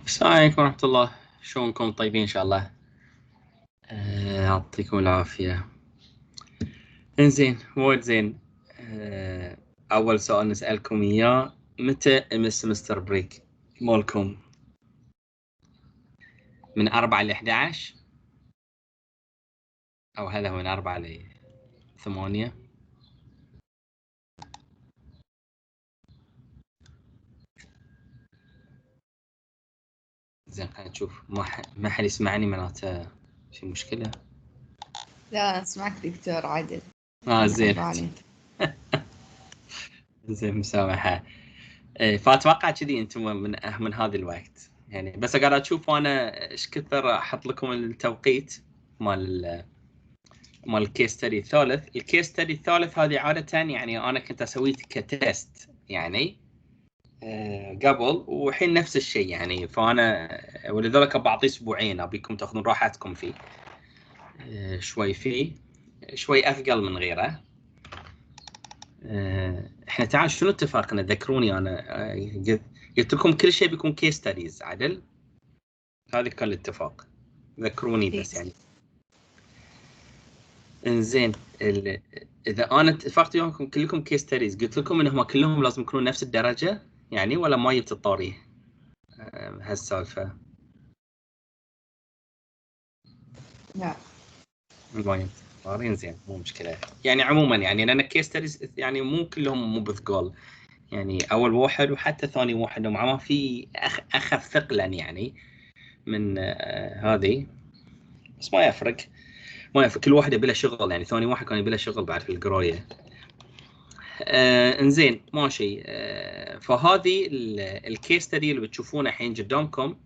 السلام عليكم ورحمة الله، شلونكم؟ طيبين إن شاء الله. يعطيكم العافية. إنزين، وايد زين. أول سؤال نسألكم إياه، متى السمستر بريك مالكم؟ من 4 ل 11 أو هذا هو من 4 ل 8؟ زين خلينا نشوف. ما حد يسمعني معناته في مشكلة. لا اسمعك دكتور عادل. زين. زين مسامحة. فأتوقع كذي أنتم من هذا الوقت يعني، بس قاعد أشوف أنا إيش كثر أحط لكم التوقيت مال الكيس ستدي الثالث. الكيس ستدي الثالث هذه عادة يعني أنا كنت أسويه كتست يعني قبل، وحين نفس الشيء يعني، فأنا ولذلك بعطيه أسبوعين أبيكم تأخذون راحتكم فيه شوي أثقل من غيره. احنا تعال شنو اتفقنا؟ ذكروني انا قلت لكم كل شيء بيكون كيس ستاديز عدل، هذا كان الاتفاق، ذكروني بس يعني. انزين اذا انا اتفقت وياكم كلكم كيس ستاديز، قلت لكم انهم كلهم لازم يكونون نفس الدرجه يعني، ولا ما جبت الطاري هالسالفه؟ لا ما جبت الطاري. زين مو مشكله يعني. عموما يعني انا كيس ستاديز يعني مو كلهم مو بثقال يعني، اول واحد وحتى ثاني واحد ومع ما في اخذ ثقلا يعني من هذه، بس ما يفرق كل واحد يبي له شغل يعني. ثاني واحد كان يبي له شغل بعد في القرايه. انزين ماشي. فهذه الكيس ستدي اللي بتشوفونه الحين قدامكم.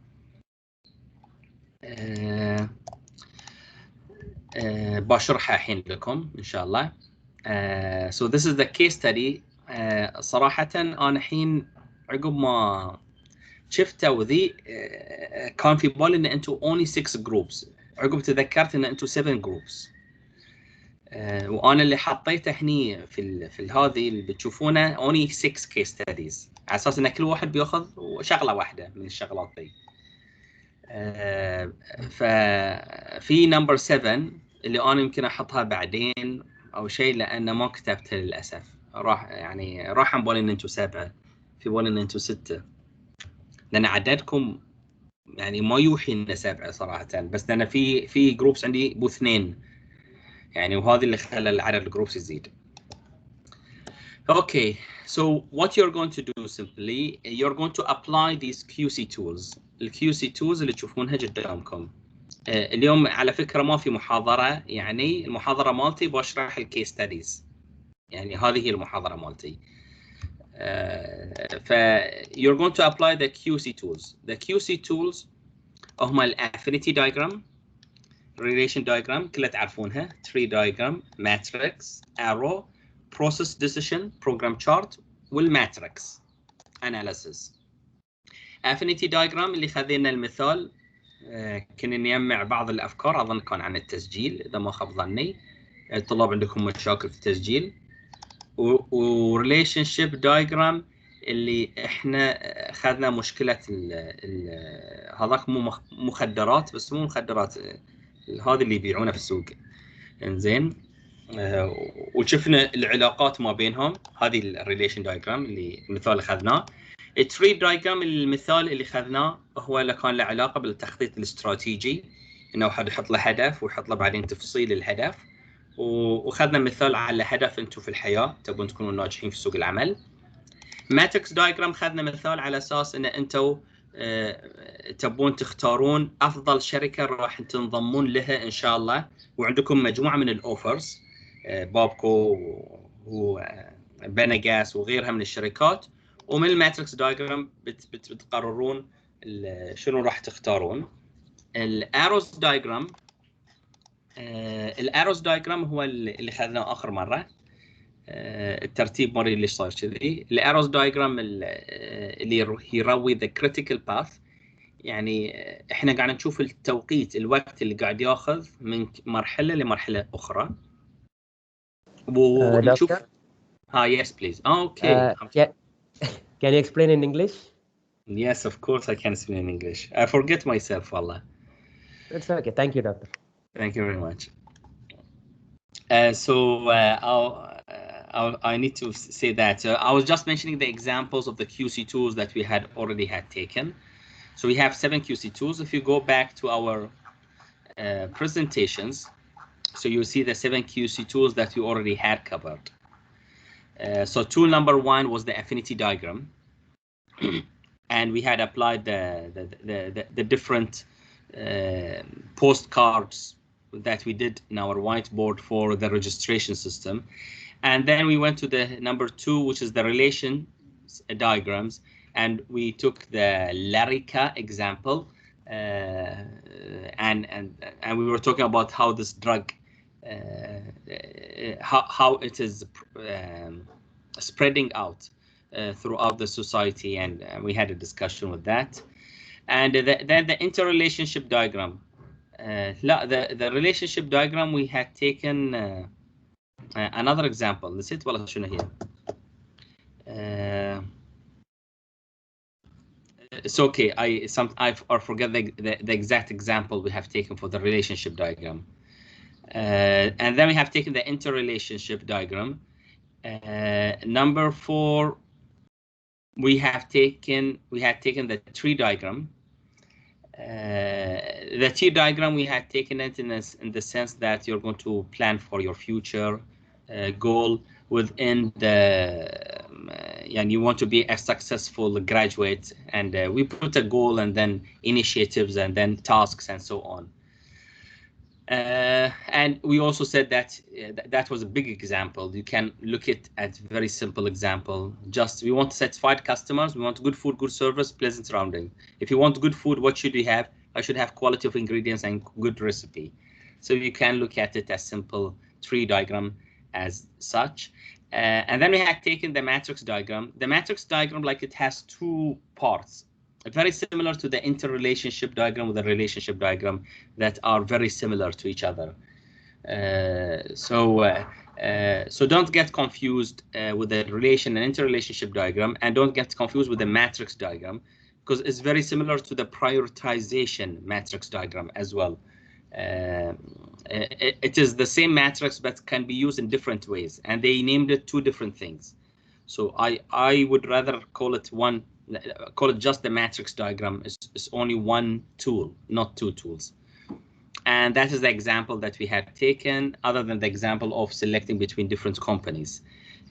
بشرحها الحين لكم ان شاء الله. So this is the case study. صراحه انا الحين عقب ما شفتوا ذي كان في بالي ان انتم only 6 groups، عقب تذكرت ان انتم 7 groups. وانا اللي حطيته هني في هذه اللي بتشوفونه only 6 case studies، على اساس ان كل واحد بياخذ شغله واحده من الشغلات دي. ففي نمبر 7 اللي انا يمكن احطها بعدين او شيء، لان ما كتبتها للاسف. راح عن بالي ان انتم 7، في بالي ان انتم 6، لان عددكم يعني ما يوحي ان 7 صراحه، بس انا في جروبس عندي بو 2 يعني، وهذا اللي خلى العدد الجروبس يزيد. Okay, so what you're going to do simply, you're going to apply these QC tools. الQC tools اللي تشوفونها قدامكم. اليوم على فكرة ما في محاضرة يعني، المحاضرة مالتي بشرح الكيس ستاديز يعني، هذه هي المحاضرة مالتي. ف you're going to apply the QC tools. The QC tools هما Affinity Diagram, Relation Diagram كلها تعرفونها, Tree Diagram, Matrix, Arrow, Process Decision, Program Chart, والماتريكس Analysis. Affinity Diagram اللي خذينا المثال كنا نجمع بعض الأفكار، أظن كان عن التسجيل إذا ما خاب ظني، الطلاب عندكم مشاكل في التسجيل. Relationship Diagram اللي احنا اخذنا مشكله هذاك مو مخدرات، بس مو مخدرات، هذه اللي يبيعونه في السوق. انزين وشفنا العلاقات ما بينهم. هذه الريليشن دايجرام اللي المثال اللي اخذناه. التري دايجرام المثال اللي اخذناه هو اللي كان له علاقه بالتخطيط الاستراتيجي، انه واحد يحط له هدف ويحط له بعدين تفصيل الهدف. واخذنا مثال على هدف انتم في الحياه تبون تكونوا ناجحين في سوق العمل. ماتريكس دايجرام خذنا مثال على اساس ان انتم تبون تختارون افضل شركه راح تنضمون لها ان شاء الله، وعندكم مجموعه من الاوفرز، بابكو وبنغاس وغيرها من الشركات، ومن الماتريكس دايجرام بتقررون شنو راح تختارون. الاروز دايجرام الاروز دايجرام هو اللي خذناه اخر مره. الترتيب مري اللي صار كذي. الاروز دايجرام اللي يروي ذا كريتيكال باث، يعني احنا قاعد نشوف التوقيت، الوقت اللي قاعد ياخذ من مرحله لمرحله اخرى. ونشوف يس بليز. اوكي Can you explain in English? Yes, of course I can speak in English. I forget myself, wallah. It's okay. Thank you, Doctor. Thank you very much. I need to say that I was just mentioning the examples of the QC tools that we had already taken. So we have 7 QC tools. If you go back to our presentations, so you see the 7 QC tools that we already had covered. So tool number 1 was the affinity diagram, and we had applied the different postcards that we did in our whiteboard for the registration system. And then we went to the number 2, which is the relation diagrams, and we took the Lyrica example, and we were talking about how this drug, how it is spreading out throughout the society, and we had a discussion with that. And then the interrelationship diagram. The relationship diagram we had taken another example. نسيت والله شنو هي. It's okay. I forget the exact example we have taken for the relationship diagram. And then we have taken the interrelationship diagram. Number 4, we had taken the tree diagram. The tree diagram, we had taken it in the sense that you're going to plan for your future goal within the and you want to be a successful graduate, and we put a goal and then initiatives and then tasks and so on. And we also said that that was a big example. You can look at very simple example. Just we want satisfied customers, we want good food, good service, pleasant surrounding. If you want good food, what should we have? I should have quality of ingredients and good recipe. So you can look at it as simple tree diagram as such. And then we had taken the matrix diagram. The matrix diagram, like, it has 2 parts. Very similar to the interrelationship diagram with the relationship diagram, that are very similar to each other. So don't get confused with the relation and interrelationship diagram, and don't get confused with the matrix diagram, because it's very similar to the prioritization matrix diagram as well. It is the same matrix, but can be used in different ways, and they named it 2 different things. So I would rather call it just the matrix diagram. It's only 1 tool, not 2 tools. And that is the example that we had taken, other than the example of selecting between different companies.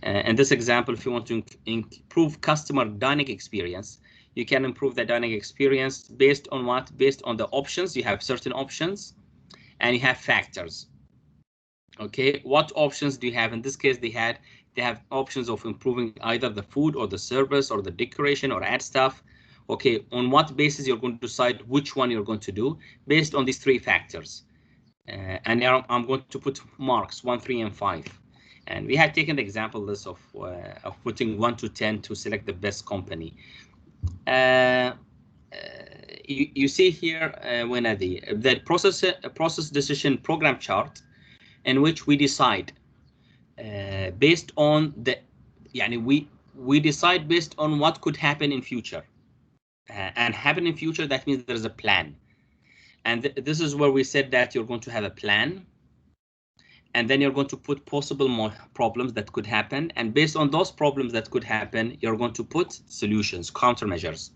And this example, if you want to improve customer dining experience, you can improve the dining experience based on what? Based on the options. You have certain options and you have factors. Okay, what options do you have? In this case, they have options of improving either the food or the service or the decoration or add stuff. Okay, on what basis you're going to decide which one you're going to do? Based on these 3 factors. And now I'm going to put marks 1, 3, and 5. And we have taken the example list of putting 1 to 10 to select the best company. You see here when the process decision program chart, in which we decide based on the, we decide based on what could happen in future, and happen in future, that means there's a plan. And this is where we said that you're going to have a plan, and then you're going to put possible more problems that could happen, and based on those problems that could happen, you're going to put solutions, countermeasures.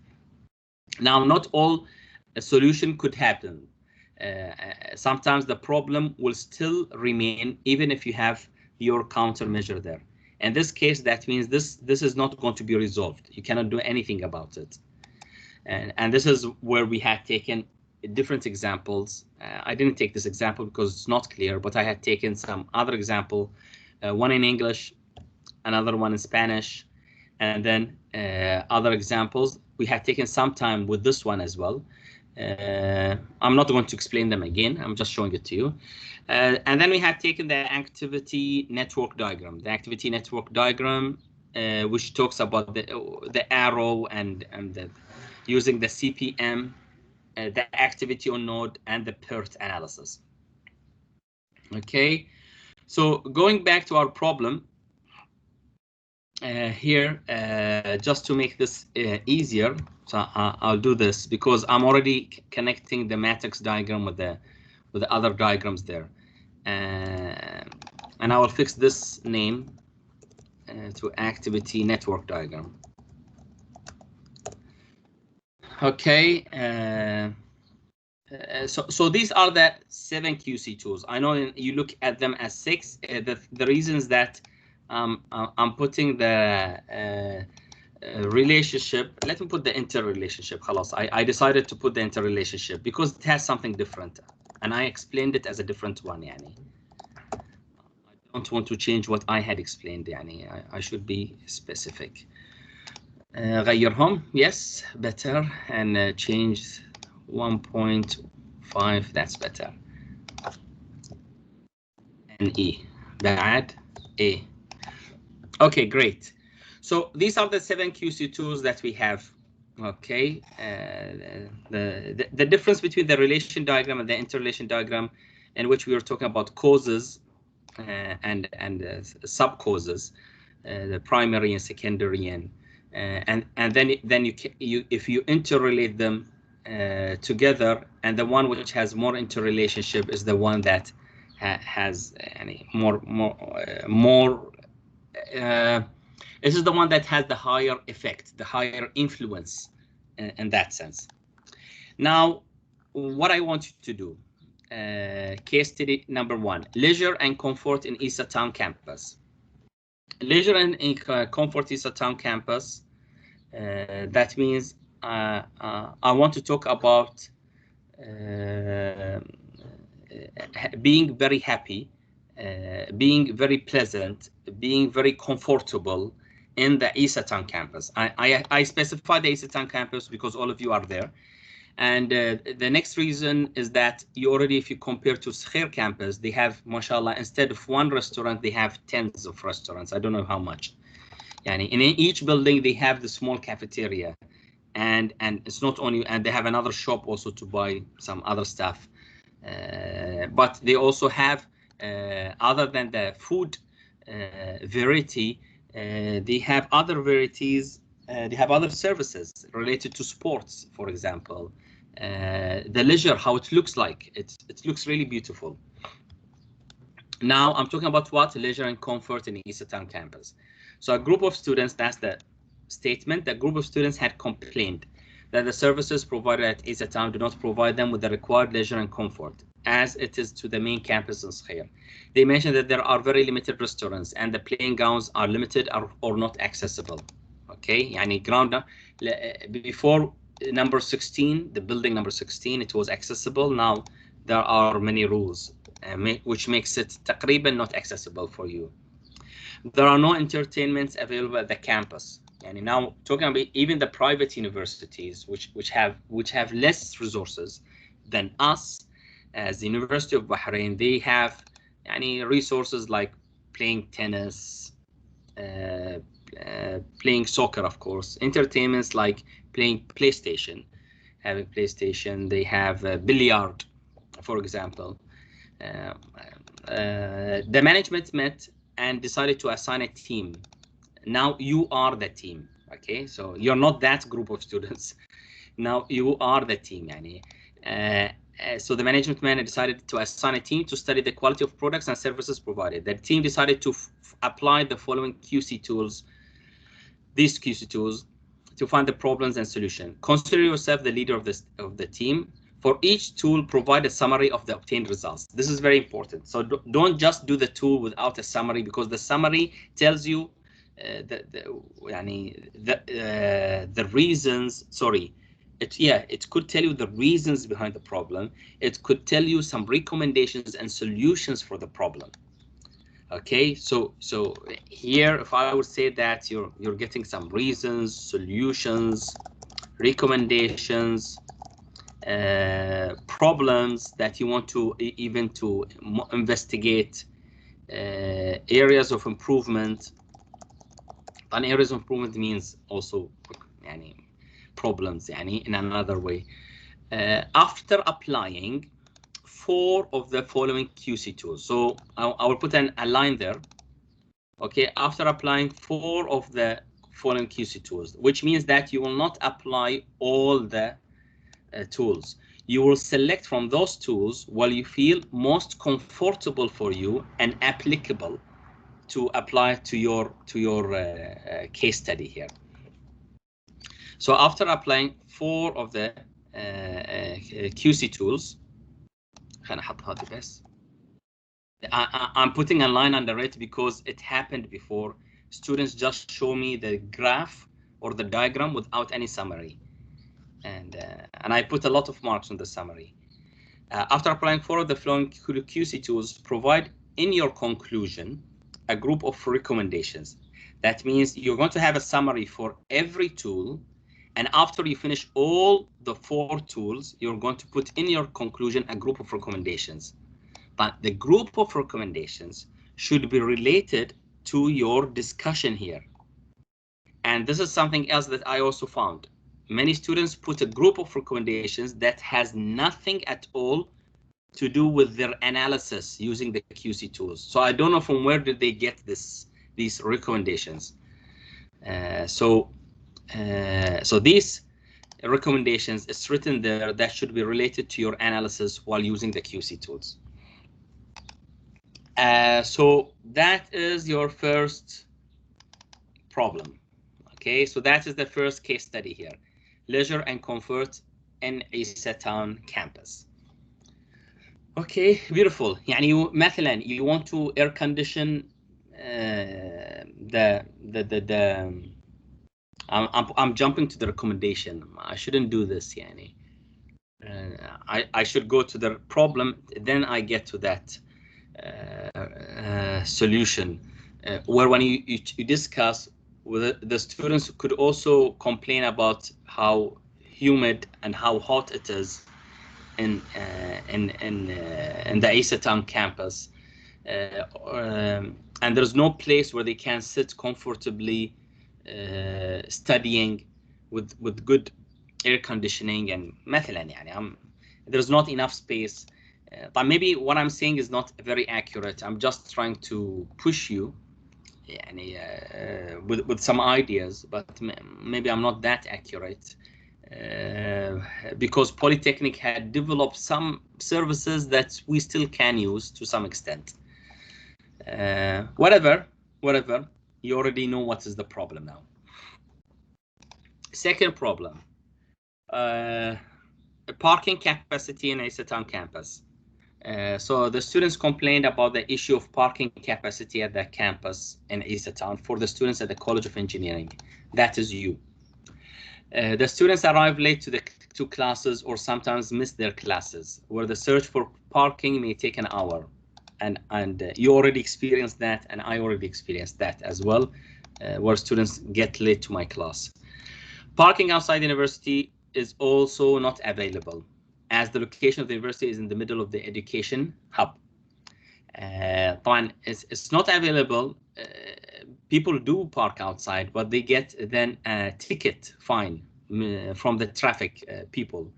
Now, not all a solution could happen. Sometimes the problem will still remain even if you have your countermeasure there. In this case, that means this is not going to be resolved. You cannot do anything about it. And this is where we had taken different examples. I didn't take this example because it's not clear, but I had taken some other example, one in English, another one in Spanish, and then other examples. We had taken some time with this one as well. I'm not going to explain them again. I'm just showing it to you. And then we had taken the activity network diagram. The activity network diagram, which talks about the arrow and using the CPM, the activity on node, and the PERT analysis. Okay, so going back to our problem, here, just to make this easier, so I'll do this because I'm already connecting the matrix diagram with the other diagrams there, and I will fix this name to activity network diagram. Okay. So these are the 7 QC tools. I know you look at them as 6. The reasons that I'm putting the relationship, let me put the interrelationship. خلاص, I decided to put the interrelationship because it has something different, and I explained it as a different one. يعني. I don't want to change what I had explained. يعني. I should be specific. غيرهم, yes, better, and change 1.5, that's better. And E, bad, A. Okay, great. So these are the 7 QC tools that we have. Okay, the difference between the relation diagram and the interrelation diagram, in which we were talking about causes and sub causes, the primary and secondary, and then you if you interrelate them together, and the one which has more interrelationship is the one that has any more. This is the one that has the higher effect, the higher influence in that sense. Now, what I want you to do, case study number 1, leisure and comfort in Isa Town campus. Leisure and comfort Isa Town campus, that means I want to talk about being very happy, being very pleasant, being very comfortable in the Isa Town campus. I specify the Isa Town campus because all of you are there. And the next reason is that you already, if you compare to Skher campus, they have, mashallah, instead of 1 restaurant, they have tens of restaurants. I don't know how much. Yani in each building, they have the small cafeteria. And it's not only, and they have another shop also to buy some other stuff. But they also have, other than the food variety, they have other varieties. They have other services related to sports, for example. The leisure, how it looks like, it looks really beautiful. Now I'm talking about what? Leisure and comfort in Isa Town campus. So a group of students, that's the statement, the group of students had complained that the services provided at Isa Town do not provide them with the required leisure and comfort, as it is to the main campus in Skher. They mentioned that there are very limited restaurants and the playing grounds are limited or not accessible. Okay, yani ground before number 16, the building number 16, it was accessible. Now there are many rules, which makes it تقريبا not accessible for you. There are no entertainments available at the campus. And now talking about even the private universities, which have less resources than us, as the University of Bahrain, they have any resources like playing tennis, playing soccer, of course, entertainments like playing PlayStation, having PlayStation. They have billiard, for example. The management met and decided to assign a team. Now you are the team. Okay, so you're not that group of students. Now you are the team. Yani. So the management manager decided to assign a team to study the quality of products and services provided. The team decided to apply the following QC tools, these QC tools, to find the problems and solution. Consider yourself the leader of the team. For each tool, provide a summary of the obtained results. This is very important. So don't just do the tool without a summary, because the summary tells you the reasons. Sorry, it could tell you the reasons behind the problem. It could tell you some recommendations and solutions for the problem. Okay, so here, if I would say that you're getting some reasons, solutions, recommendations, problems that you want to even to investigate, areas of improvement. And areas of improvement means also problems in another way. After applying 4 of the following QC tools, so I will put a line there. Okay, after applying 4 of the following QC tools, which means that you will not apply all the tools. You will select from those tools what you feel most comfortable for you and applicable to apply to your case study here. So after applying 4 of the QC tools, I'm putting a line under it because it happened before. Students just show me the graph or the diagram without any summary, and I put a lot of marks on the summary. After applying 4 of the following QC tools, provide in your conclusion a group of recommendations. That means you're going to have a summary for every tool, and after you finish all the 4 tools, you're going to put in your conclusion a group of recommendations. But the group of recommendations should be related to your discussion here. And this is something else that I also found. Many students put a group of recommendations that has nothing at all to do with their analysis using the QC tools. So I don't know from where did they get these recommendations. So these recommendations is written there that should be related to your analysis while using the QC tools. So that is your first problem. Okay, so that is the first case study here. Leisure and comfort in Isa Town campus. Okay, beautiful. يعني مثلا you want to air condition I'm jumping to the recommendation. I shouldn't do this. يعني I should go to the problem, then I get to that solution, where when you discuss with the students could also complain about how humid and how hot it is in the Isa Town campus, and there's no place where they can sit comfortably studying with good air conditioning, and مثلا يعني there's not enough space. But maybe what I'm saying is not very accurate. I'm just trying to push you with some ideas, but maybe I'm not that accurate, because Polytechnic had developed some services that we still can use to some extent. Whatever, you already know what is the problem now. Second problem, parking capacity in Isa Town campus. So the students complained about the issue of parking capacity at the campus in Isa Town for the students at the College of Engineering. That is you. The students arrive late to classes or sometimes miss their classes, where the search for parking may take an hour. And you already experienced that, and I already experienced that as well, where students get late to my class. Parking outside the university is also not available, as the location of the university is in the middle of the education hub. It's not available. People do park outside, but they get then a ticket fine from the traffic people.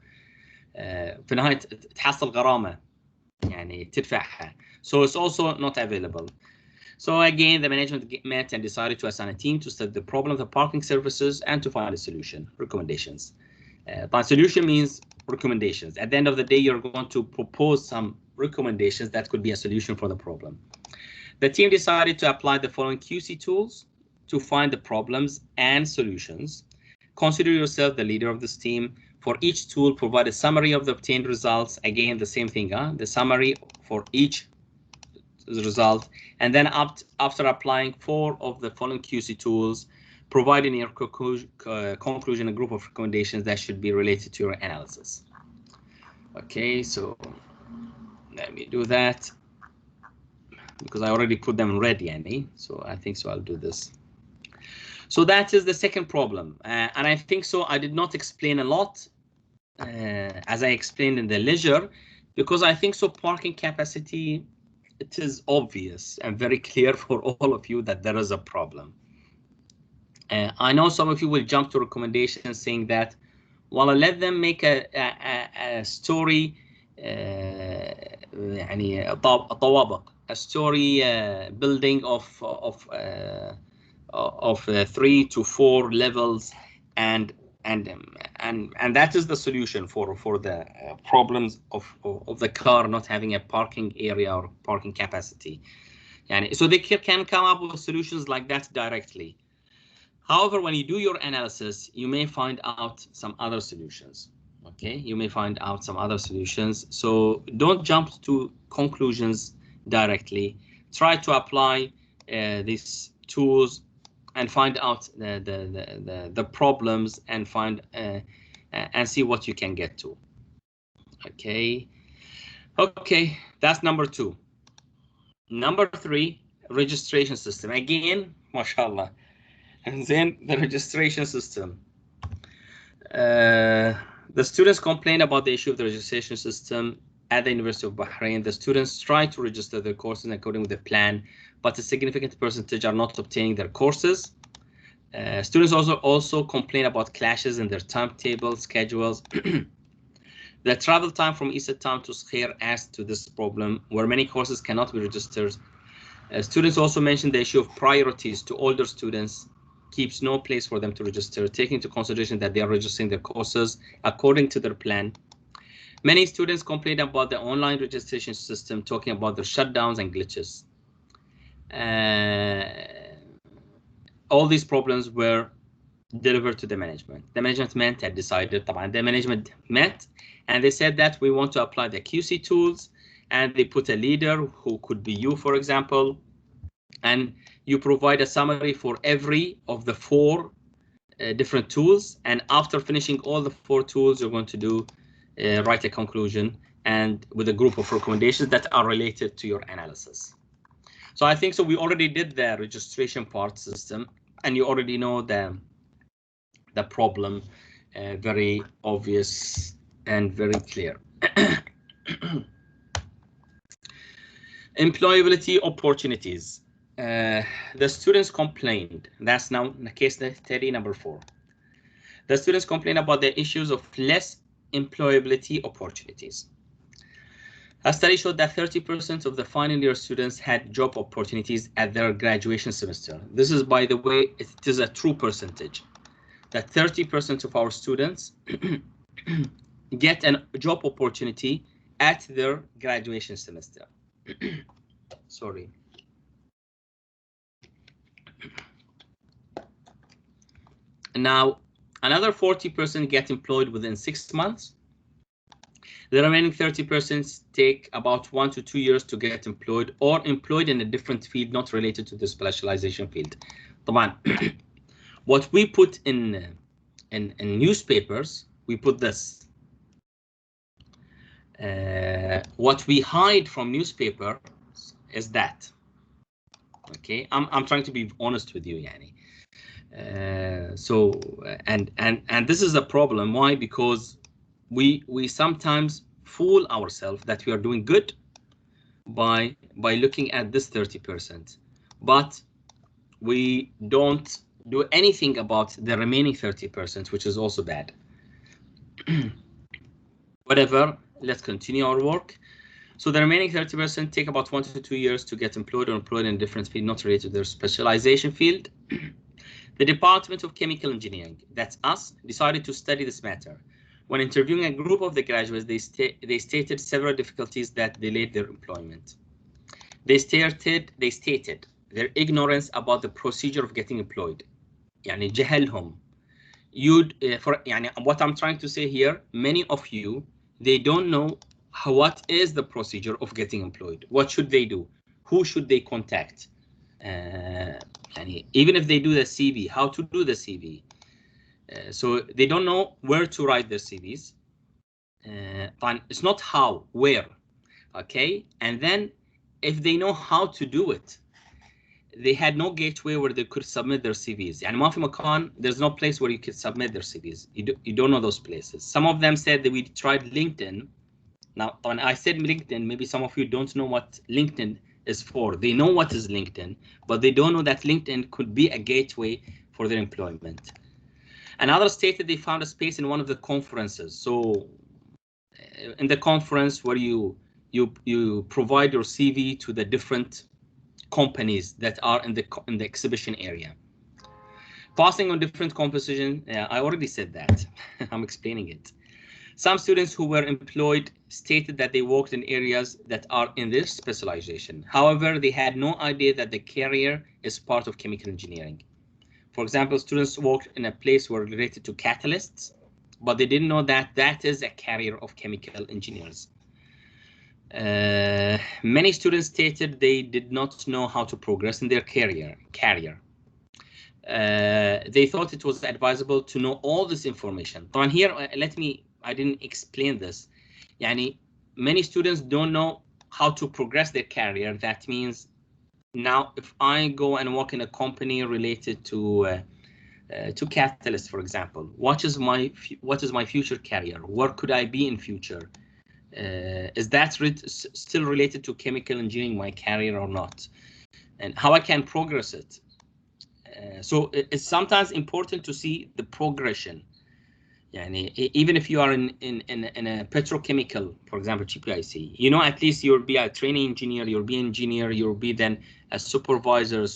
في النهاية تحصل غرامة يعني تدفعها. So it's also not available. So again, the management met and decided to assign a team to study the problem of the parking services and to find a solution. Recommendations. But solution means recommendations. At the end of the day, you're going to propose some recommendations that could be a solution for the problem. The team decided to apply the following QC tools to find the problems and solutions. Consider yourself the leader of this team. For each tool, provide a summary of the obtained results. Again, the same thing, the summary for each result. And then after applying 4 of the following QC tools, provide in your conclusion a group of recommendations that should be related to your analysis. Okay, so let me do that because I already put them ready, Annie. So I think so I'll do this. So that is the second problem, and I think so I did not explain a lot as I explained in the leisure, because I think so parking capacity, it is obvious and very clear for all of you that there is a problem. I know some of you will jump to recommendations saying that, well, let them make a story, يعني طوابق, story building of 3 to 4 levels, and that is the solution for the problems of the car not having a parking area or parking capacity. And so they can come up with solutions like that directly. However, when you do your analysis, you may find out some other solutions. Okay, you may find out some other solutions. So don't jump to conclusions directly. Try to apply these tools and find out the problems and find and see what you can get to. Okay, that's number 2. Number 3, registration system. Again, mashallah. And then the registration system. The students complained about the issue of the registration system at the University of Bahrain. The students try to register their courses according to the plan, but a significant percentage are not obtaining their courses. Students also complain about clashes in their timetable schedules. The travel time from Isa Town to Skher adds to this problem, where many courses cannot be registered. Students also mentioned the issue of priorities to older students keeps no place for them to register, taking into consideration that they are registering their courses according to their plan. Many students complained about the online registration system, talking about the shutdowns and glitches. All these problems were delivered to the management. The management had decided, the management met, and they said that we want to apply the QC tools, and they put a leader who could be you, for example, and you provide a summary for every of the 4 different tools. And after finishing all the 4 tools, you're going to do write a conclusion and with a group of recommendations that are related to your analysis. So I think so we already did the registration part system, and you already know the problem, very obvious and very clear. Employability opportunities. The students complained. That's now case study number 4. The students complained about the issues of less employability opportunities. A study showed that 30% of the final year students had job opportunities at their graduation semester. This is, by the way, it is a true percentage, that 30% of our students get a job opportunity at their graduation semester. Sorry. Now, another 40% get employed within 6 months. The remaining 30% take about 1 to 2 years to get employed, or employed in a different field not related to the specialization field. What we put in newspapers, we put this. What we hide from newspaper is that. Okay, I'm trying to be honest with you, Yani. And this is a problem. Why? Because we sometimes fool ourselves that we are doing good by looking at this 30%, but we don't do anything about the remaining 30%, which is also bad. Whatever, let's continue our work. So the remaining 30% take about 1 to 2 years to get employed or employed in a different field not related to their specialization field. The Department of Chemical Engineering, that's us, decided to study this matter. When interviewing a group of the graduates, they stated several difficulties that delayed their employment. They stated their ignorance about the procedure of getting employed. يعني جهلهم. What I'm trying to say here, many of you, they don't know what is the procedure of getting employed. What should they do? Who should they contact? Even if they do the CV, how to do the CV. So they don't know where to write their CVs. It's not how, where. Okay, and then if they know how to do it, they had no gateway where they could submit their CVs. And ما في مكان, there's no place where you could submit their CVs. You don't know those places. Some of them said that we tried LinkedIn. Now, when I said LinkedIn, maybe some of you don't know what LinkedIn is for. They know what is LinkedIn, but they don't know that LinkedIn could be a gateway for their employment. Another stated they found a space in one of the conferences. So in the conference where you you provide your CV to the different companies that are in the exhibition area. Passing on different composition, I already said that. I'm explaining it. Some students who were employed stated that they worked in areas that are in their specialization. However, they had no idea that the career is part of chemical engineering. For example, students worked in a place were related to catalysts, but they didn't know that that is a career of chemical engineers. Many students stated they did not know how to progress in their career. They thought it was advisable to know all this information. طبعا here I didn't explain this. يعني many students don't know how to progress their career. That means now if I go and work in a company related to catalyst, for example, what is my future career? Where could I be in future? Is that still related to chemical engineering, my career or not? And how I can progress it? So it's sometimes important to see the progression. Yani, even if you are in a petrochemical, for example, GPIC, you know, at least you'll be a training engineer, you'll be engineer, you'll be then a supervisor,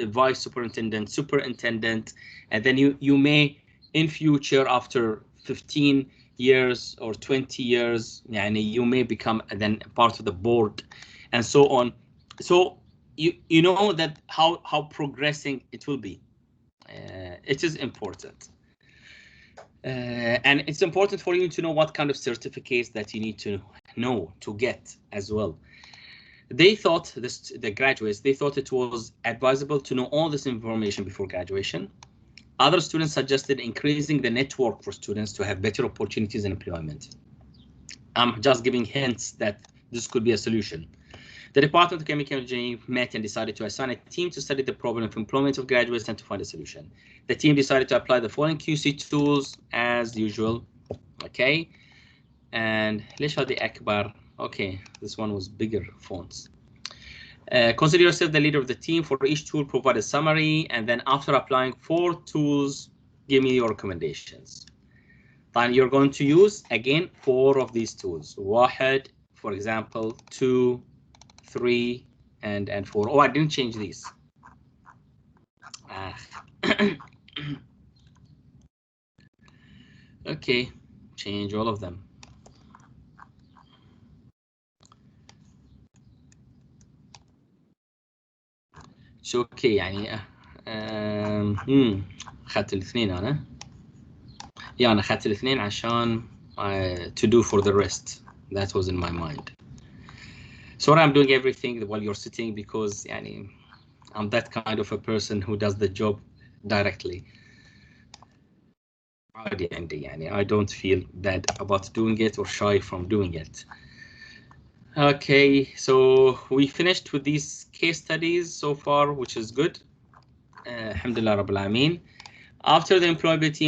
vice superintendent, and then you may in future after 15 years or 20 years, yani, you may become then part of the board and so on. So you know that how progressing it will be. It is important. And it's important for you to know what kind of certificates that you need to know to get as well. They thought, the graduates, they thought it was advisable to know all this information before graduation. Other students suggested increasing the network for students to have better opportunities in employment. I'm just giving hints that this could be a solution. The Department of Chemical Engineering met and decided to assign a team to study the problem of employment of graduates and to find a solution. The team decided to apply the following QC tools as usual. Okay, and ليش هذه أكبر? Okay, this one was bigger fonts. Consider yourself the leader of the team. For each tool, provide a summary, and then after applying 4 tools, give me your recommendations. Then you're going to use again 4 of these tools. واحد, for example, 2, 3, and 4. Oh, I didn't change these. Okay, change all of them. شو اوكي يعني اخذت الاثنين انا. انا اخذت الاثنين عشان to do for the rest. That was in my mind. Sorry, I'm doing everything while you're sitting because يعني I'm that kind of a person who does the job directly. يعني I don't feel bad about doing it or shy from doing it. Okay, so we finished with these case studies so far, which is good. Alhamdulillah Rabbil Alameen. After the employability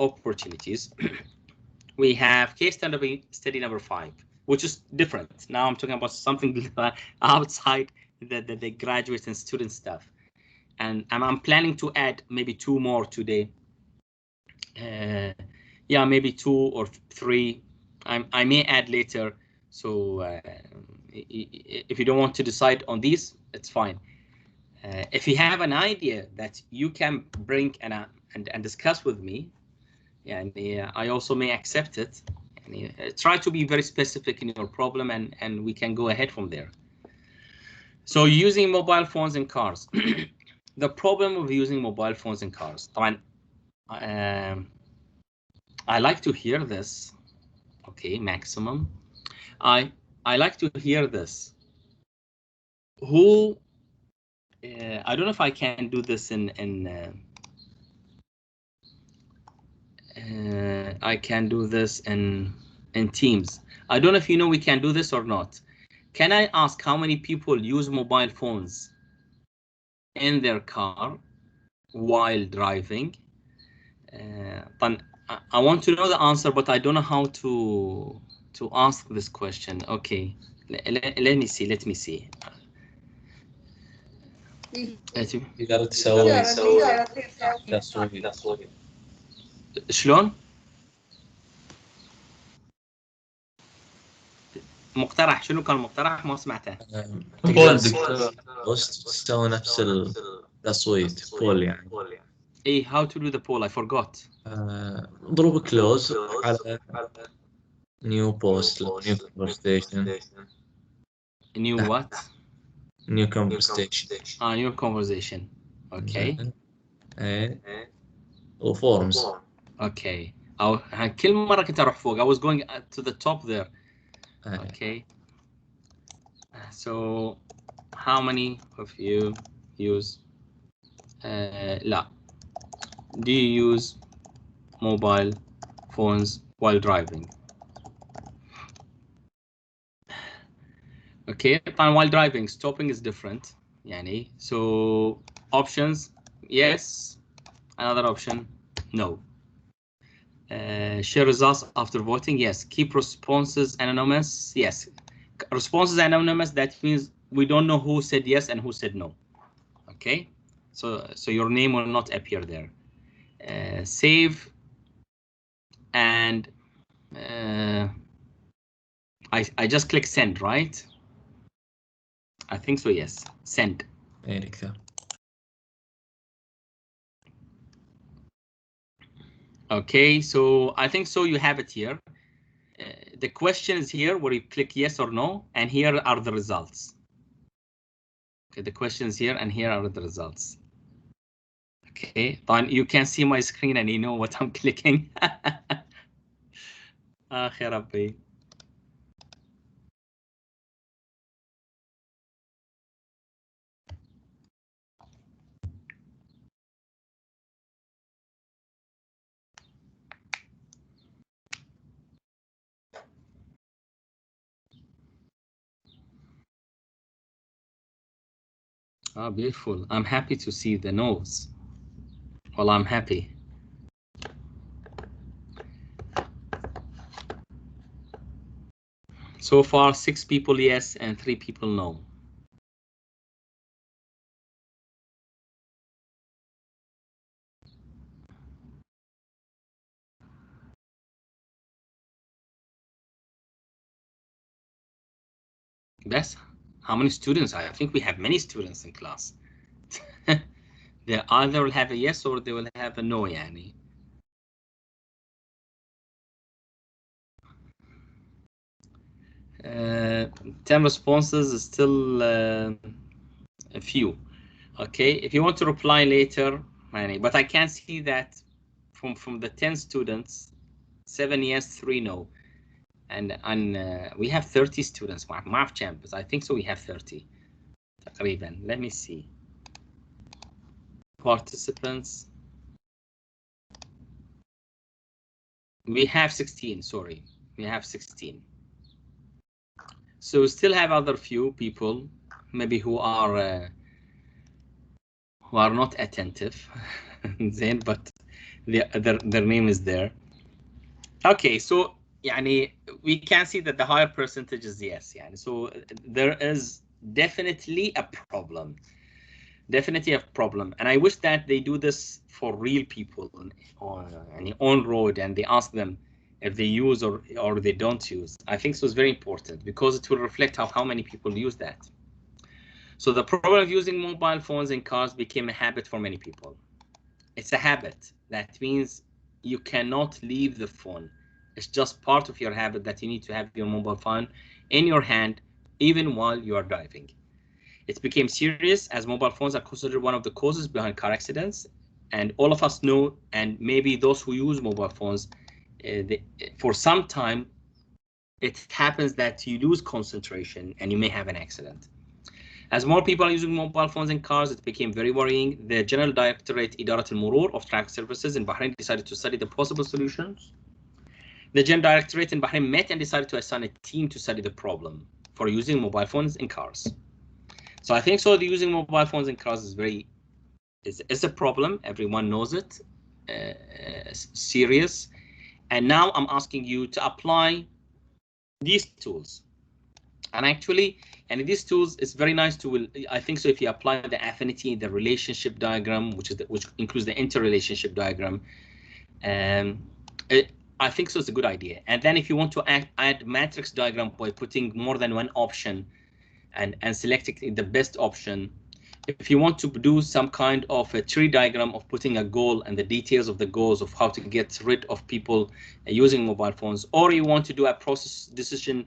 opportunities, we have case study number 5, which is different. Now I'm talking about something outside the graduate and student stuff. And I'm planning to add maybe 2 more today. Yeah, maybe 2 or 3. I may add later. So if you don't want to decide on these, it's fine. If you have an idea that you can bring and discuss with me, and I also may accept it. And, try to be very specific in your problem, and we can go ahead from there. So using mobile phones in cars. The problem of using mobile phones in cars. I like to hear this. Okay, maximum. I like to hear this. Who? I don't know if I can do this I can do this in Teams. I don't know if you know we can do this or not. Can I ask how many people use mobile phones in their car while driving? I want to know the answer, but I don't know how to ask this question. Okay, let me see. تقدر تسوي تصوير. شلون؟ مقترح شنو كان مقترح؟ ما سمعته. بول دكتور بوست تسوي نفس التصويت بول يعني. ايه how to do the poll I forgot. اضرب كلوز على نيو بوست نيو كونفرسيشن. new what؟ نيو كونفرسيشن. new conversation. okay. ايه وفورمز. okay. أو كل مرة كنت أروح فوق. I was going to the top there. okay. So how many of you use لا do you use mobile phones while driving? okay. while driving stopping is different يعني. so options yes, another option no. Share results after voting yes. Keep responses anonymous yes. Responses anonymous, that means we don't know who said yes and who said no. okay, so your name will not appear there. Save and I just click send, right? I think so, yes. Send. ايه دكتور. okay, so I think so you have it here. The question is here where you click yes or no, and here are the results. okay, the question is here and here are the results. okay, then you can see my screen and you know what I'm clicking. يا ربي. Oh, beautiful. I'm happy to see the nose. Well, I'm happy. So far, 6 people yes and 3 people no. Best. How many students? I think we have many students in class. They either will have a yes or they will have a no, yani. 10 responses is still a few. Okay, if you want to reply later, yani, but I can see that from the 10 students, 7 yes, 3 no. And we have 30 students. Math champions. I think so. We have 30. تقريبا. Let me see. Participants. We have 16. Sorry, we have 16. So we still have other few people, maybe who are not attentive, then, but their name is there. Okay, so يعني we can see that the higher percentage is yes. يعني. So there is definitely a problem. Definitely a problem, and I wish that they do this for real people on road, and they ask them if they use or they don't use. I think so is very important because it will reflect how many people use that. So the problem of using mobile phones in cars became a habit for many people. It's a habit. That means you cannot leave the phone. It's just part of your habit that you need to have your mobile phone in your hand even while you are driving. It became serious as mobile phones are considered one of the causes behind car accidents. And all of us know, and maybe those who use mobile phones, for some time, it happens that you lose concentration and you may have an accident. As more people are using mobile phones in cars, it became very worrying. The General Directorate إدارة المرور of Traffic Services in Bahrain decided to study the possible solutions. The General Directorate in Bahrain met and decided to assign a team to study the problem for using mobile phones in cars. So I think so. The using mobile phones in cars is a problem. Everyone knows it. Serious. And now I'm asking you to apply these tools. And actually, and these tools, it's very nice to. I think so. If you apply the affinity, the relationship diagram, which includes the interrelationship diagram, I think so. It's a good idea. And then if you want to add matrix diagram by putting more than one option and selecting the best option, if you want to do some kind of a tree diagram of putting a goal and the details of the goals of how to get rid of people using mobile phones, or you want to do a process decision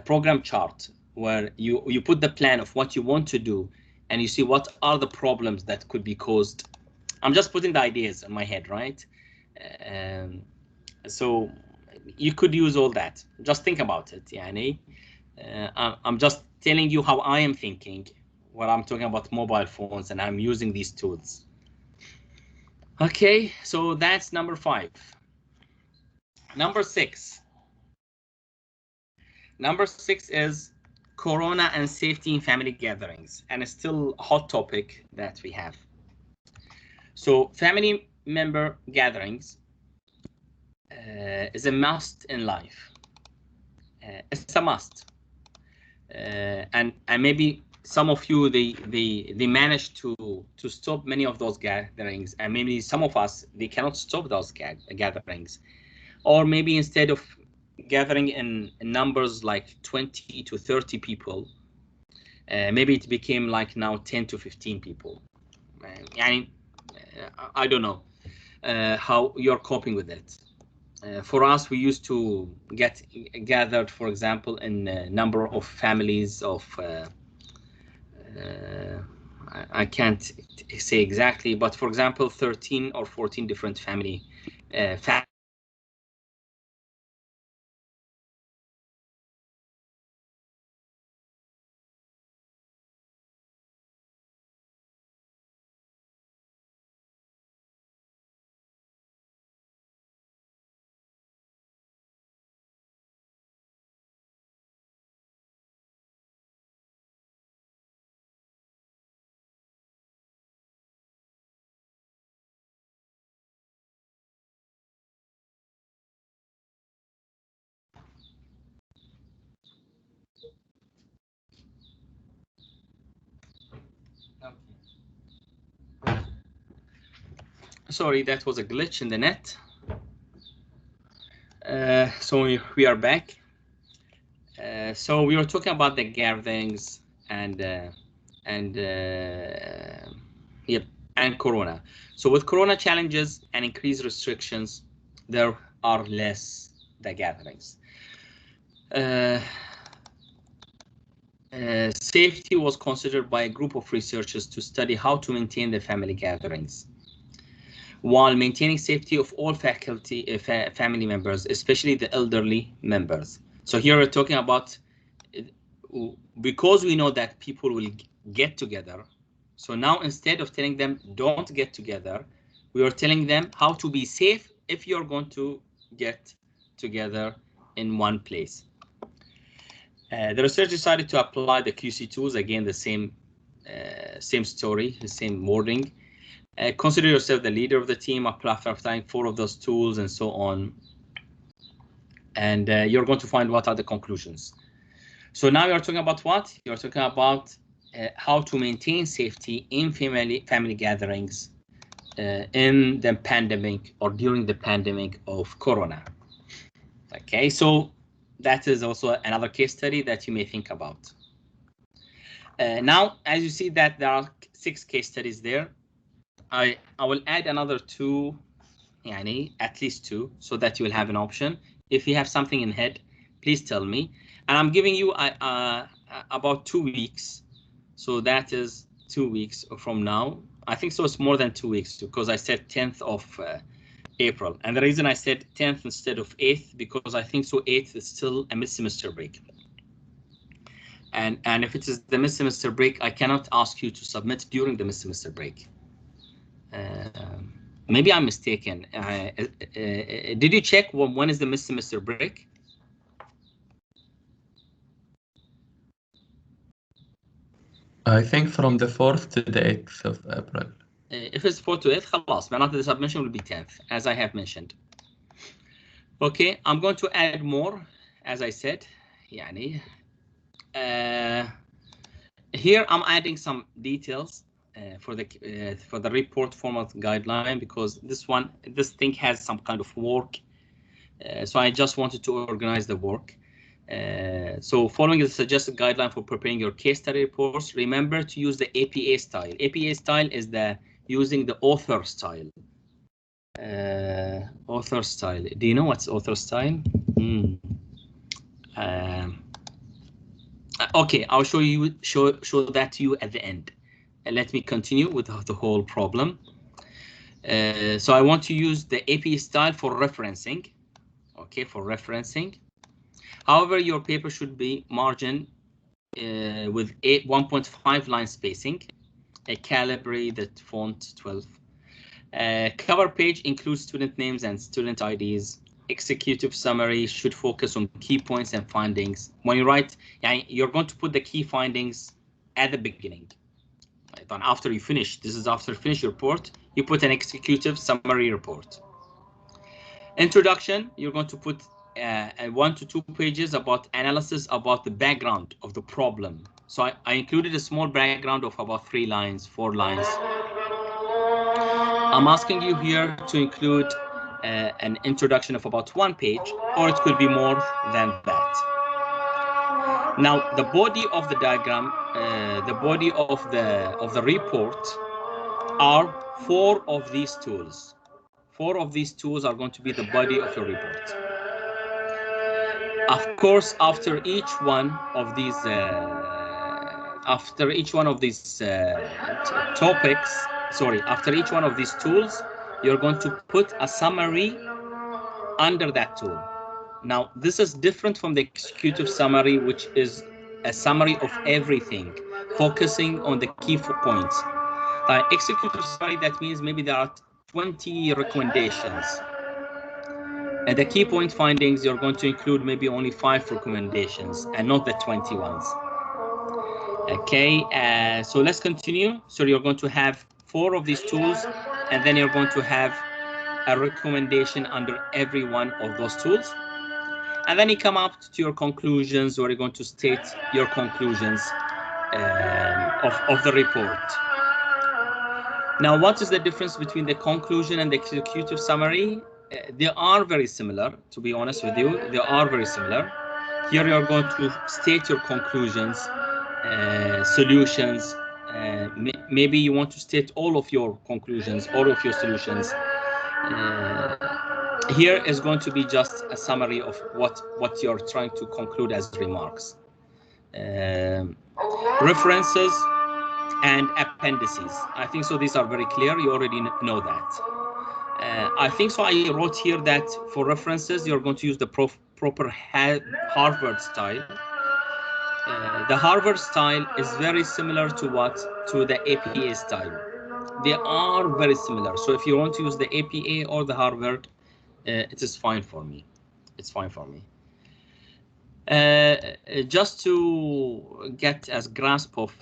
program chart where you put the plan of what you want to do and you see what are the problems that could be caused. I'm just putting the ideas in my head, right? So you could use all that. Just think about it, yani. I'm just telling you how I am thinking when I'm talking about mobile phones and I'm using these tools. Okay, so that's number 5. Number 6. Number 6 is Corona and safety in family gatherings, and it's still a hot topic that we have. So family member gatherings is a must in life. It's a must, and maybe some of you they managed to stop many of those gatherings, and maybe some of us they cannot stop those gatherings, or maybe instead of gathering in numbers like 20 to 30 people, maybe it became like now 10 to 15 people. I don't know how you're coping with it. For us, we used to get gathered, for example, in a number of families of, I can't say exactly, but for example, 13 or 14 different family. Sorry, that was a glitch in the net. So we are back. So we were talking about the gatherings and Corona. So with Corona challenges and increased restrictions, there are less the gatherings. Safety was considered by a group of researchers to study how to maintain the family gatherings while maintaining safety of all faculty, family members, especially the elderly members. So here we're talking about, because we know that people will get together. So now instead of telling them don't get together, we are telling them how to be safe if you're going to get together in one place. The research decided to apply the QC tools, again, the same story, the same wording. Consider yourself the leader of the team, applying 4 of those tools and so on. And you're going to find what are the conclusions. So now you're talking about what? You're talking about how to maintain safety in family gatherings in the pandemic or during the pandemic of Corona. Okay, so that is also another case study that you may think about. Now, as you see that there are 6 case studies there, I will add another 2, at least 2, so that you will have an option. If you have something in head, please tell me. And I'm giving you about 2 weeks. So that is 2 weeks from now. I think so it's more than 2 weeks because I said 10th of April. And the reason I said 10th instead of 8th, because I think so 8th is still a mid-semester break. And if it is the mid-semester break, I cannot ask you to submit during the mid-semester break. Maybe I'm mistaken. Did you check when is the mid-semester break? I think from the 4th to the 8th of April. If it's 4th to 8th, خلاص, معناته the submission will be 10th, as I have mentioned. Okay, I'm going to add more, as I said. Here I'm adding some details for the report format guideline, because this thing has some kind of work So I just wanted to organize the work. So following the suggested guideline for preparing your case study reports, remember to use the APA style. APA style is using the author style. Author style. Do you know what's author style? Okay, I'll show that to you at the end. Let me continue with the whole problem. So I want to use the APA style for referencing. Okay, for referencing. However, your paper should be margined with 1.5 line spacing, a calibrated font 12. Cover page includes student names and student IDs. Executive summary should focus on key points and findings. When you write, you're going to put the key findings at the beginning. Then after you finish, this is after you finish your report, you put an executive summary report. Introduction, you're going to put 1 to 2 pages about analysis about the background of the problem. So I included a small background of about 3 lines, 4 lines. I'm asking you here to include an introduction of about 1 page, or it could be more than that. Now, the body of the diagram, the body of the report are 4 of these tools. 4 of these tools are going to be the body of your report. Of course, after each one of these topics, sorry, after each one of these tools, you're going to put a summary under that tool. Now, this is different from the executive summary, which is a summary of everything, focusing on the key points. Executive summary, that means maybe there are 20 recommendations. And the key point findings, you're going to include maybe only 5 recommendations and not the 20 ones. Okay, so let's continue. So you're going to have 4 of these tools, and then you're going to have a recommendation under every one of those tools. And then you come up to your conclusions, where you're going to state your conclusions of the report. Now, what is the difference between the conclusion and the executive summary? They are very similar, to be honest with you. They are very similar. Here you're going to state your conclusions, solutions. Maybe you want to state all of your conclusions, all of your solutions. Here is going to be just a summary of what you're trying to conclude as remarks. References and appendices. I think so these are very clear. You already know that. I think so I wrote here that for references, you're going to use the proper Harvard style. The Harvard style is very similar to the APA style. They are very similar. So if you want to use the APA or the Harvard, it is fine for me. It's fine for me. Just to get a grasp of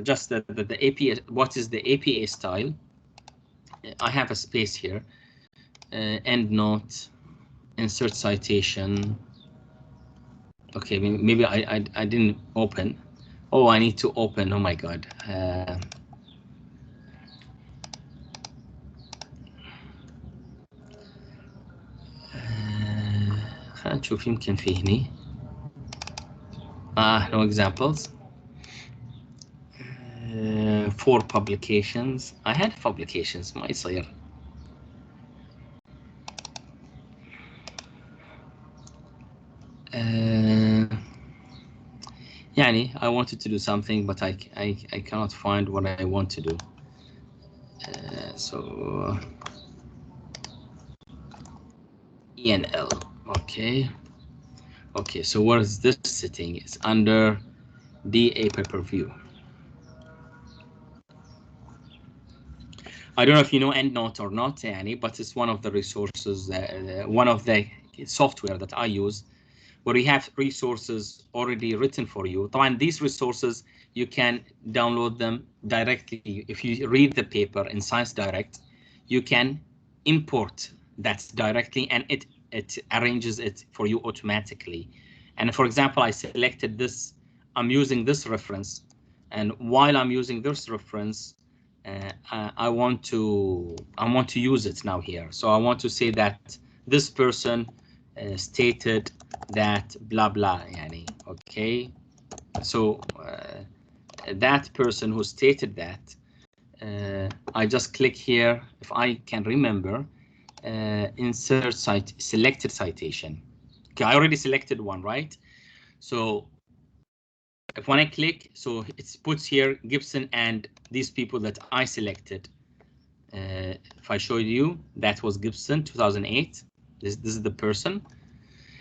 just the APA, what is the APA style? I have a space here. Endnote, insert citation. Okay, maybe I didn't open. Oh, I need to open. Oh my God. خلينا نشوف يمكن في هني. No examples. 4 publications. I had publications ما يصير. يعني I wanted to do something, but I cannot find what I want to do. So ENL. Okay, so where is this sitting? It's under DA pay-per-view. I don't know if you know Endnote or not, Annie, but it's one of the resources, one of the software that I use, where you have resources already written for you. And these resources, you can download them directly. If you read the paper in Science Direct, you can import that directly, and it arranges it for you automatically. And for example, I selected this. I'm using this reference, and while I'm using this reference, I want to use it now here. So I want to say that this person stated that blah blah yani. Okay, so that person who stated that, I just click here, if I can remember, insert selected citation. Okay, I already selected one, right? So if when I click, so it puts here Gibson and these people that I selected. If I show you, that was Gibson 2008. This is the person,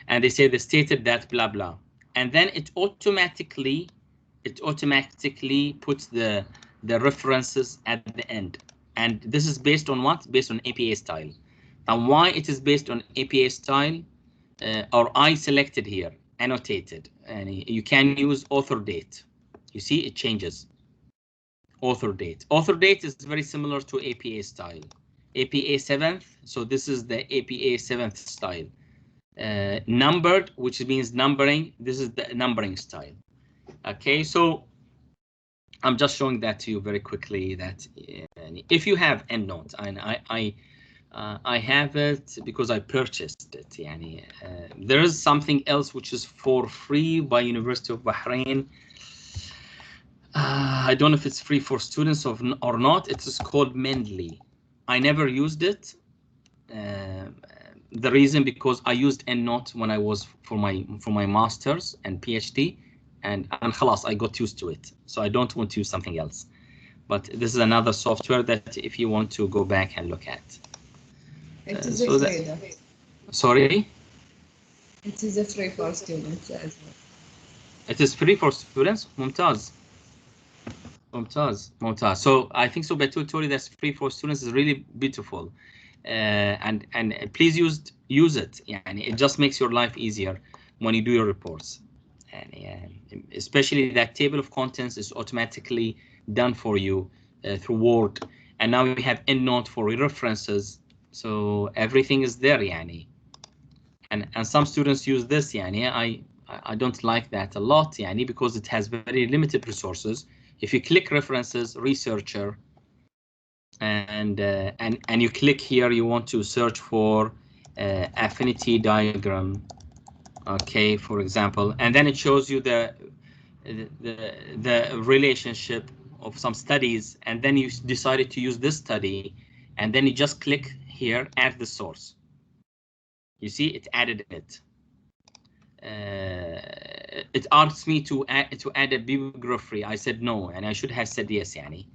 and they say they stated that blah blah, and then it automatically puts the references at the end. And this is based on what? Based on APA style. And why it is based on APA style, or I selected here, annotated, and you can use author date. You see, it changes. Author date. Author date is very similar to APA style. APA 7th, so this is the APA 7th style. Numbered, which means numbering, this is the numbering style. Okay, so I'm just showing that to you very quickly, that if you have Endnote, and I have it because I purchased it. Yani, there is something else which is for free by University of Bahrain. I don't know if it's free for students or not. It is called Mendeley. I never used it. The reason, because I used Endnote when I was for my master's and PhD, and khalas, I got used to it. So I don't want to use something else. But this is another software that if you want to go back and look at. It is so free. Sorry? It is free for students as well. It is free for students. Mumtaz. So I think so. Betul told you that's free for students is really beautiful, and please use it. Yeah, and it just makes your life easier when you do your reports, and especially that table of contents is automatically done for you through Word, and now we have Endnote for references, so everything is there. Yani, and some students use this. Yani, I don't like that a lot. Yani, because it has very limited resources. If you click references, researcher, and you click here, you want to search for affinity diagram, okay, for example, and then it shows you the relationship of some studies, and then you decided to use this study, and then you just click here, add the source. You see, it added it. It asks me to add a bibliography. I said no, and I should have said yes, yani.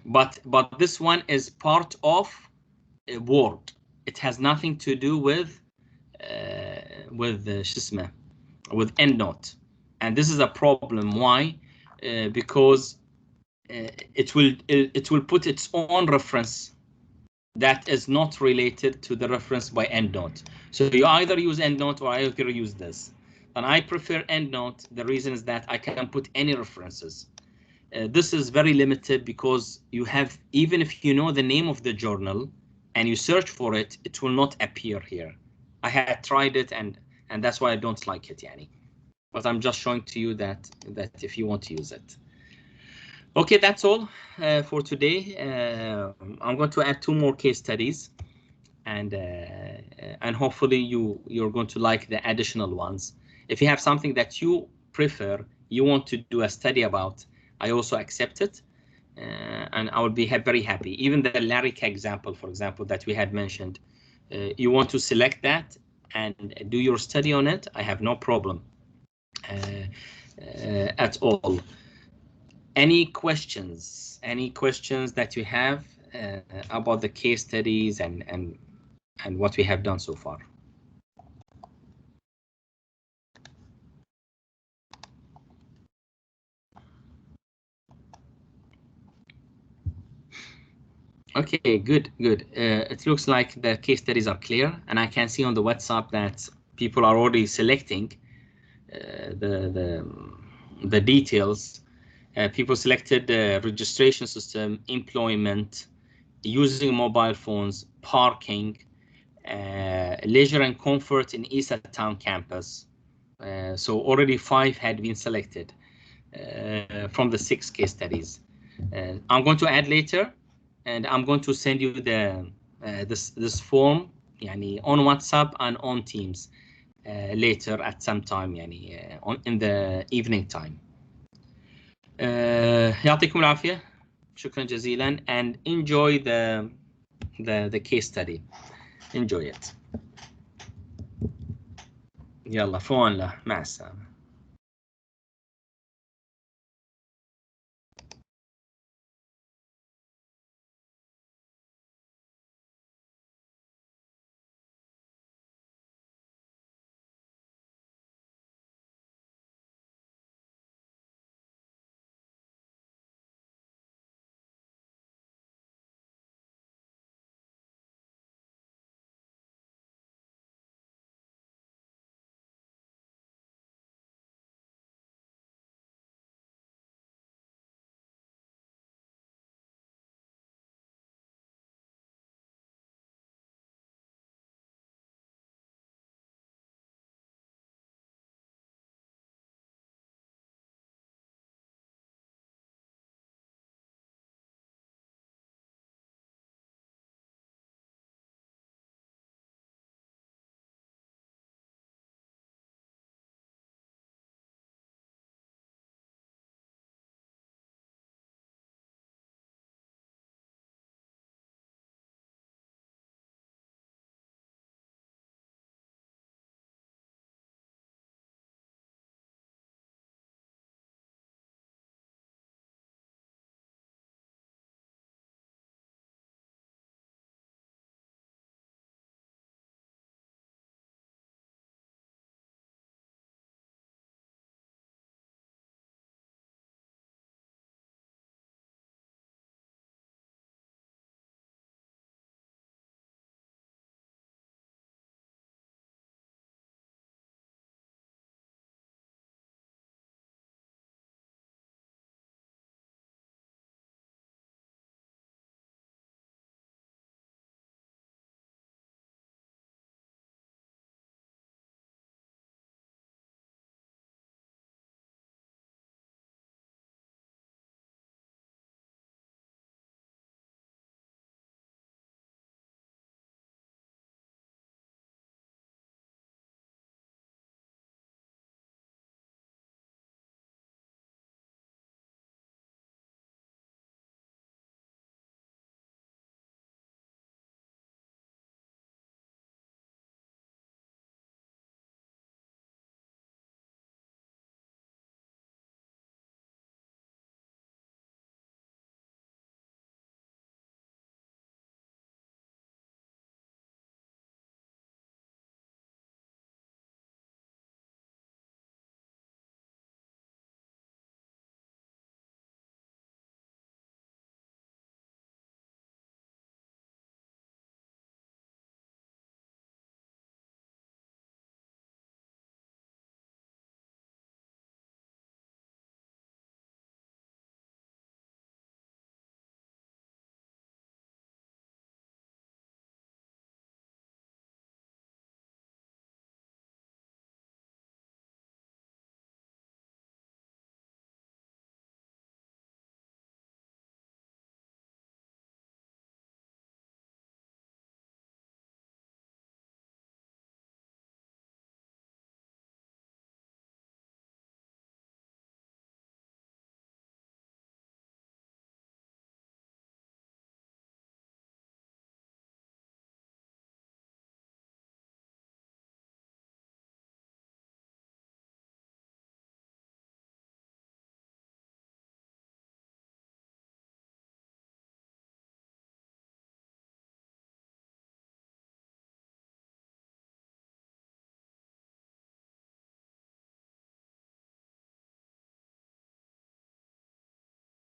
But this one is part of Word. It has nothing to do with Endnote, and this is a problem. Why? Because it will put its own reference that is not related to the reference by Endnote. So you either use Endnote or I either use this. And I prefer Endnote. The reason is that I can put any references. This is very limited because you have, even if you know the name of the journal and you search for it, it will not appear here. I had tried it and that's why I don't like it, yani. But I'm just showing to you that if you want to use it. Okay, that's all for today. I'm going to add 2 more case studies, and hopefully you're going to like the additional ones. If you have something that you prefer, you want to do a study about, I also accept it, and I would be very happy. Even the Larrica example, for example, that we had mentioned, you want to select that and do your study on it, I have no problem at all. Any questions that you have about the case studies and what we have done so far? Okay, good. It looks like the case studies are clear, and I can see on the WhatsApp that people are already selecting the details. People selected registration system, employment, using mobile phones, parking, leisure and comfort in Isa Town campus. So already 5 had been selected from the 6 case studies. I'm going to add later, and I'm going to send you the this form يعني on WhatsApp and on Teams later at some time يعني in the evening time. يعطيكم العافية، شكرا جزيلا and enjoy the case study. Enjoy it. يلا فون له، مع السلامة.